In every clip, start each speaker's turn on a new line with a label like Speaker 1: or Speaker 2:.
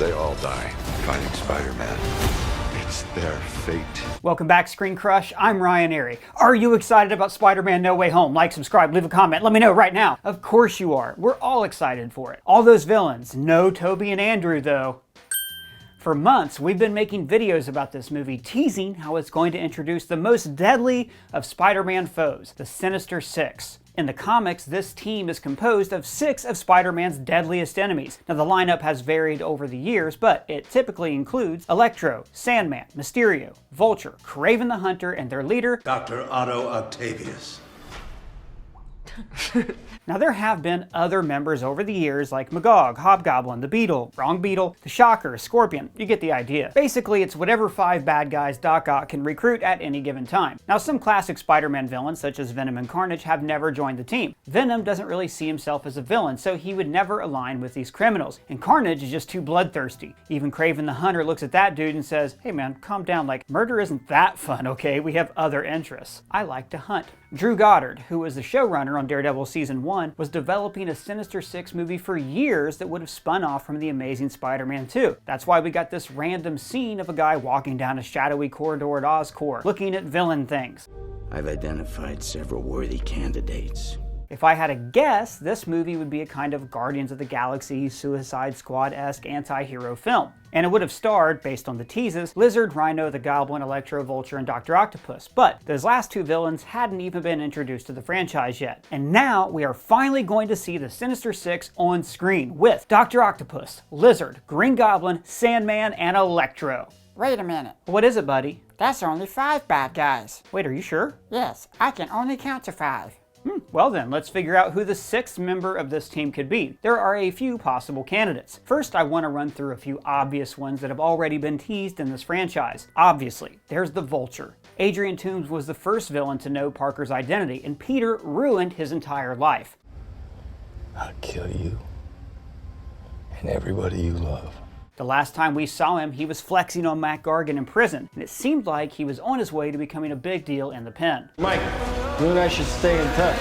Speaker 1: They all die fighting Spider-Man. It's their fate.
Speaker 2: Welcome back, Screen Crush. I'm Ryan Airy. Are you excited about Spider-Man No Way Home? Like, subscribe, leave a comment, let me know right now. Of course you are. We're all excited for it. All those villains. No Toby and Andrew, though. For months, we've been making videos about this movie, teasing how it's going to introduce the most deadly of Spider-Man foes, the Sinister Six. In the comics, this team is composed of 6 of Spider-Man's deadliest enemies. Now, the lineup has varied over the years, but it typically includes Electro, Sandman, Mysterio, Vulture, Kraven the Hunter, and their leader,
Speaker 3: Dr. Otto Octavius.
Speaker 2: Now, there have been other members over the years like Magog, Hobgoblin, the Beetle, Wrong Beetle, the Shocker, Scorpion. You get the idea. Basically, it's whatever 5 bad guys Doc Ock can recruit at any given time. Now, some classic Spider-Man villains, such as Venom and Carnage, have never joined the team. Venom doesn't really see himself as a villain, so he would never align with these criminals. And Carnage is just too bloodthirsty. Even Kraven the Hunter looks at that dude and says, "Hey man, calm down, like, murder isn't that fun, okay? We have other interests. I like to hunt." Drew Goddard, who was the showrunner on Daredevil Season 1, was developing a Sinister Six movie for years that would have spun off from The Amazing Spider-Man 2. That's why we got this random scene of a guy walking down a shadowy corridor at Oscorp, looking at villain things.
Speaker 3: I've identified several worthy candidates.
Speaker 2: If I had a guess, this movie would be a kind of Guardians of the Galaxy, Suicide Squad-esque anti-hero film. And it would have starred, based on the teases, Lizard, Rhino, the Goblin, Electro, Vulture, and Dr. Octopus. But those last 2 villains hadn't even been introduced to the franchise yet. And now we are finally going to see the Sinister Six on screen with Dr. Octopus, Lizard, Green Goblin, Sandman, and Electro.
Speaker 4: Wait a minute.
Speaker 2: What is it, buddy?
Speaker 4: That's only 5 bad guys.
Speaker 2: Wait, are you sure?
Speaker 4: Yes, I can only count to 5.
Speaker 2: Well then, let's figure out who the 6th member of this team could be. There are a few possible candidates. First, I want to run through a few obvious ones that have already been teased in this franchise. Obviously, there's the Vulture. Adrian Toomes was the first villain to know Parker's identity, and Peter ruined his entire life.
Speaker 5: I'll kill you and everybody you love.
Speaker 2: The last time we saw him, he was flexing on Mac Gargan in prison, and it seemed like he was on his way to becoming a big deal in the pen.
Speaker 5: Mike, you and I should stay in touch.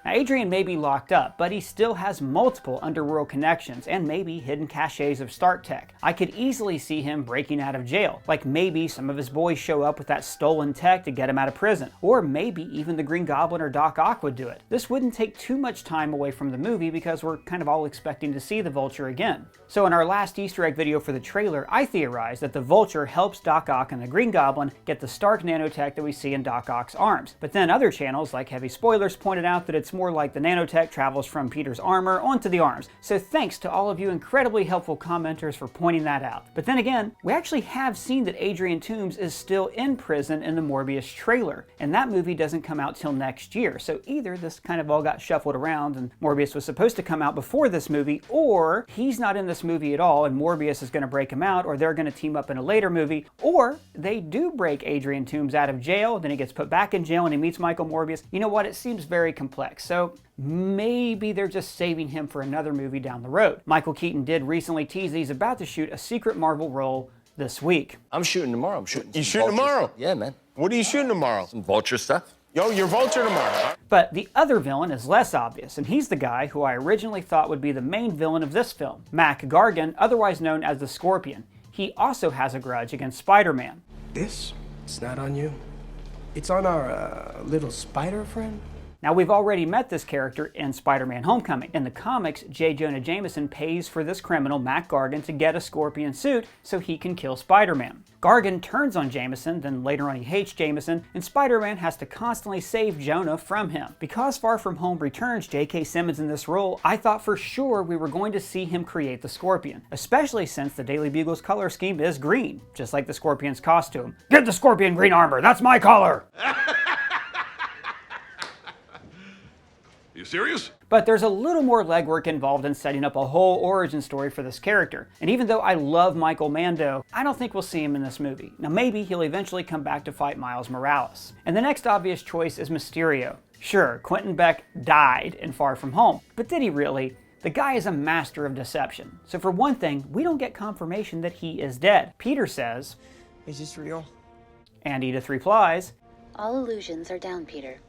Speaker 2: Now, Adrian may be locked up, but he still has multiple underworld connections and maybe hidden caches of Stark tech. I could easily see him breaking out of jail, like maybe some of his boys show up with that stolen tech to get him out of prison, or maybe even the Green Goblin or Doc Ock would do it. This wouldn't take too much time away from the movie because we're kind of all expecting to see the Vulture again. So in our last Easter egg video for the trailer, I theorized that the Vulture helps Doc Ock and the Green Goblin get the Stark nanotech that we see in Doc Ock's arms. But then other channels, like Heavy Spoilers, pointed out that it's more like the nanotech travels from Peter's armor onto the arms. So thanks to all of you incredibly helpful commenters for pointing that out. But then again, we actually have seen that Adrian Toomes is still in prison in the Morbius trailer, and that movie doesn't come out till next year. So either this kind of all got shuffled around and Morbius was supposed to come out before this movie, or he's not in this movie at all and Morbius is going to break him out, or they're going to team up in a later movie, or they do break Adrian Toomes out of jail, then he gets put back in jail and he meets Michael Morbius. You know what? It seems very complex. So maybe they're just saving him for another movie down the road. Michael Keaton did recently tease that he's about to shoot a secret Marvel role this week.
Speaker 6: I'm shooting tomorrow. I'm shooting.
Speaker 7: You
Speaker 6: some
Speaker 7: shooting
Speaker 6: Vulture
Speaker 7: tomorrow?
Speaker 6: stuff. Yeah, man.
Speaker 7: What are you shooting tomorrow?
Speaker 6: Some Vulture stuff.
Speaker 7: Yo, you're Vulture tomorrow.
Speaker 2: But the other villain is less obvious, and he's the guy who I originally thought would be the main villain of this film, Mac Gargan, otherwise known as the Scorpion. He also has a grudge against Spider-Man.
Speaker 8: It's not on you. It's on our little spider friend.
Speaker 2: Now, we've already met this character in Spider-Man Homecoming. In the comics, J. Jonah Jameson pays for this criminal, Mac Gargan, to get a Scorpion suit so he can kill Spider-Man. Gargan turns on Jameson, then later on he hates Jameson, and Spider-Man has to constantly save Jonah from him. Because Far From Home returns J.K. Simmons in this role, I thought for sure we were going to see him create the Scorpion, especially since the Daily Bugle's color scheme is green, just like the Scorpion's costume. Get the Scorpion green armor, that's my color!
Speaker 1: You serious?
Speaker 2: But there's a little more legwork involved in setting up a whole origin story for this character. And even though I love Michael Mando, I don't think we'll see him in this movie. Now maybe he'll eventually come back to fight Miles Morales. And the next obvious choice is Mysterio. Sure, Quentin Beck died in Far From Home, but did he really? The guy is a master of deception. So for one thing, we don't get confirmation that he is dead. Peter says,
Speaker 8: Is this real?
Speaker 2: and Edith replies,
Speaker 9: All illusions are down, Peter.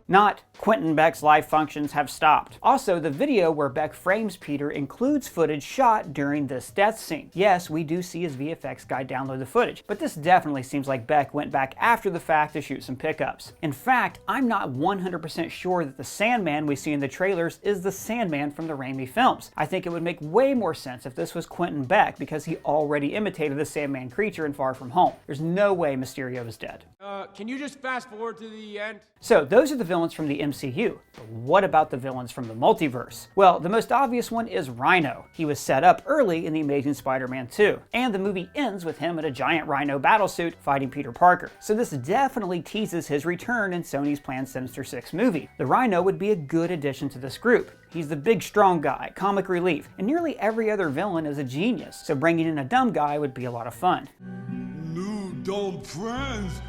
Speaker 2: not Quentin Beck's life functions have stopped. Also, the video where Beck frames Peter includes footage shot during this death scene. Yes, we do see his VFX guy download the footage, but this definitely seems like Beck went back after the fact to shoot some pickups. In fact, I'm not 100% sure that the Sandman we see in the trailers is the Sandman from the Raimi films. I think it would make way more sense if this was Quentin Beck because he already imitated the Sandman creature in Far From Home. There's no way Mysterio is dead.
Speaker 9: Can you just fast forward to the end?
Speaker 2: So those are the villains from the MCU, but what about the villains from the multiverse? Well, the most obvious one is Rhino. He was set up early in The Amazing Spider-Man 2, and the movie ends with him in a giant Rhino battlesuit fighting Peter Parker. So this definitely teases his return in Sony's planned Sinister Six movie. The Rhino would be a good addition to this group. He's the big strong guy, comic relief, and nearly every other villain is a genius, so bringing in a dumb guy would be a lot of fun.
Speaker 10: New dumb friends.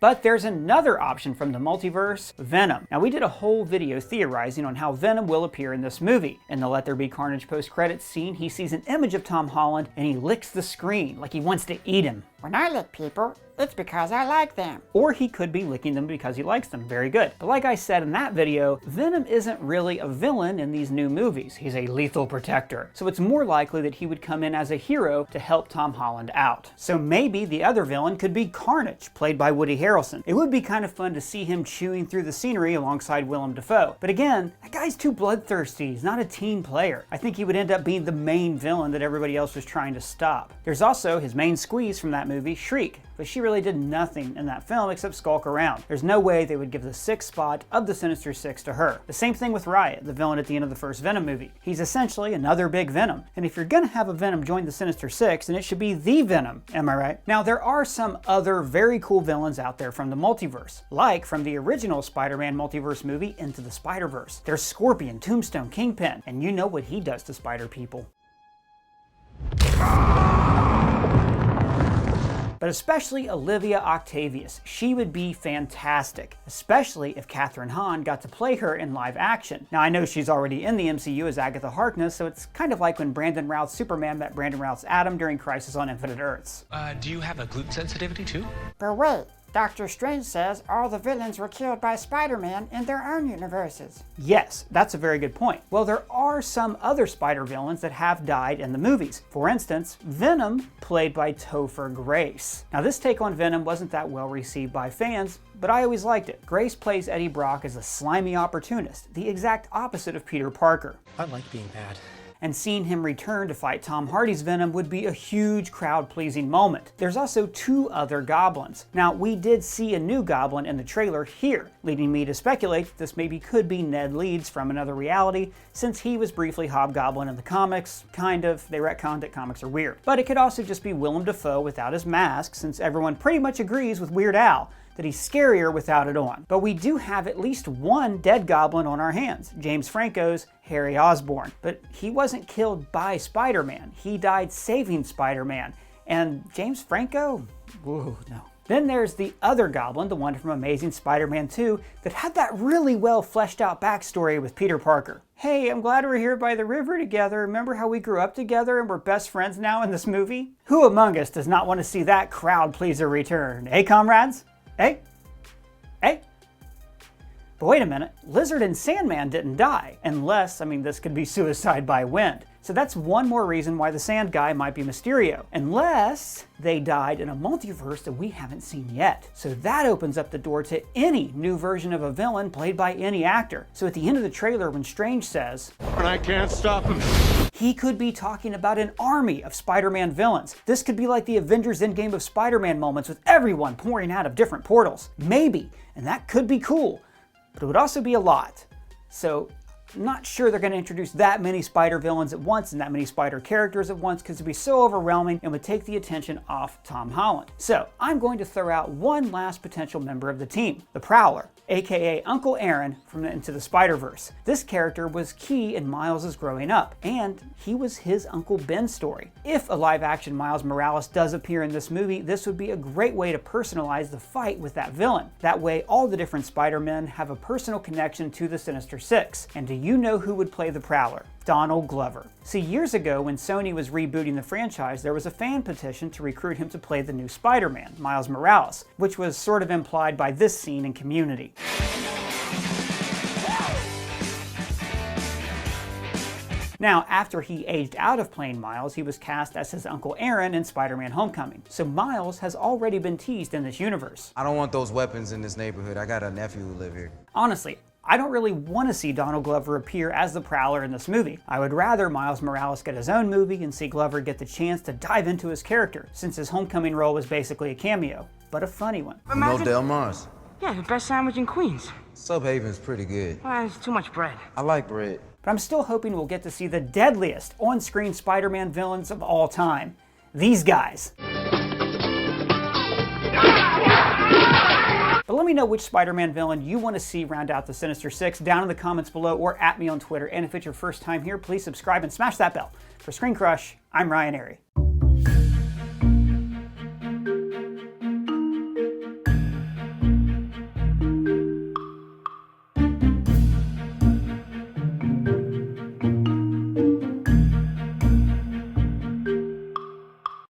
Speaker 2: But there's another option from the multiverse, Venom. Now, we did a whole video theorizing on how Venom will appear in this movie. In the Let There Be Carnage post-credits scene, he sees an image of Tom Holland and he licks the screen like he wants to eat him.
Speaker 4: When I lick people, it's because I like them.
Speaker 2: Or he could be licking them because he likes them. Very good. But like I said in that video, Venom isn't really a villain in these new movies. He's a lethal protector. So it's more likely that he would come in as a hero to help Tom Holland out. So maybe the other villain could be Carnage, played by Woody Harrelson. It would be kind of fun to see him chewing through the scenery alongside Willem Dafoe. But again, that guy's too bloodthirsty. He's not a team player. I think he would end up being the main villain that everybody else was trying to stop. There's also his main squeeze from that movie, Shriek, but she really did nothing in that film except skulk around. There's no way they would give the sixth spot of the Sinister Six to her. The same thing with Riot, the villain at the end of the first Venom movie. He's essentially another big Venom. And if you're gonna have a Venom join the Sinister Six, then it should be the Venom, am I right? Now, there are some other very cool villains out there from the multiverse, like from the original Spider-Man multiverse movie, Into the Spider-Verse. There's Scorpion, Tombstone, Kingpin, and you know what he does to spider people. But especially Olivia Octavius. She would be fantastic, especially if Kathryn Hahn got to play her in live action. Now, I know she's already in the MCU as Agatha Harkness, so it's kind of like when Brandon Routh's Superman met Brandon Routh's Atom during Crisis on Infinite Earths.
Speaker 11: Do you have a gluten sensitivity too?
Speaker 4: But wait, Doctor Strange says all the villains were killed by Spider-Man in their own universes.
Speaker 2: Yes, that's a very good point. Well, there are some other spider villains that have died in the movies. For instance, Venom, played by Topher Grace. Now, this take on Venom wasn't that well received by fans, but I always liked it. Grace plays Eddie Brock as a slimy opportunist, the exact opposite of Peter Parker.
Speaker 5: I like being bad.
Speaker 2: And seeing him return to fight Tom Hardy's Venom would be a huge crowd-pleasing moment. There's also two other goblins. Now, we did see a new goblin in the trailer here, leading me to speculate that this maybe could be Ned Leeds from another reality, since he was briefly Hobgoblin in the comics. Kind of. They retconned that comics are weird. But it could also just be Willem Dafoe without his mask, since everyone pretty much agrees with Weird Al that he's scarier without it on. But we do have at least one dead goblin on our hands, James Franco's Harry Osborn. But he wasn't killed by Spider-Man. He died saving Spider-Man. And James Franco? Whoa, no. Then there's the other goblin, the one from Amazing Spider-Man 2, that had that really well fleshed out backstory with Peter Parker. Hey, I'm glad we're here by the river together. Remember how we grew up together and we're best friends now in this movie? Who among us does not want to see that crowd pleaser return? Hey, comrades? Hey? Hey? But wait a minute, Lizard and Sandman didn't die, unless, this could be suicide by wind. So that's one more reason why the Sand Guy might be Mysterio, unless they died in a multiverse that we haven't seen yet. So that opens up the door to any new version of a villain played by any actor. So at the end of the trailer, when Strange says,
Speaker 10: And I can't stop him.
Speaker 2: he could be talking about an army of Spider-Man villains. This could be like the Avengers Endgame of Spider-Man moments with everyone pouring out of different portals. Maybe, and that could be cool, but it would also be a lot. So I'm not sure they're going to introduce that many spider villains at once and that many spider characters at once, because it would be so overwhelming and would take the attention off Tom Holland. So I'm going to throw out one last potential member of the team, the Prowler, aka Uncle Aaron from Into the Spider-Verse. This character was key in Miles' growing up, and he was his Uncle Ben's story. If a live-action Miles Morales does appear in this movie, this would be a great way to personalize the fight with that villain. That way, all the different Spider-Men have a personal connection to the Sinister Six, and to you know who would play the Prowler? Donald Glover. See, years ago when Sony was rebooting the franchise, there was a fan petition to recruit him to play the new Spider-Man, Miles Morales, which was sort of implied by this scene in Community. Now, after he aged out of playing Miles, he was cast as his Uncle Aaron in Spider-Man Homecoming. So Miles has already been teased in this universe.
Speaker 12: I don't want those weapons in this neighborhood. I got a nephew who live here.
Speaker 2: Honestly, I don't really want to see Donald Glover appear as the Prowler in this movie. I would rather Miles Morales get his own movie and see Glover get the chance to dive into his character, since his Homecoming role was basically a cameo, but a funny one.
Speaker 12: You know Del Mar's?
Speaker 4: Yeah, the best sandwich in Queens.
Speaker 12: Subhaven's pretty good.
Speaker 4: Well, it's too much bread.
Speaker 12: I like bread.
Speaker 2: But I'm still hoping we'll get to see the deadliest on-screen Spider-Man villains of all time. These guys. But let me know which Spider-Man villain you want to see round out the Sinister Six down in the comments below or at me on Twitter. And if it's your first time here, please subscribe and smash that bell. For Screen Crush, I'm Ryan Arey.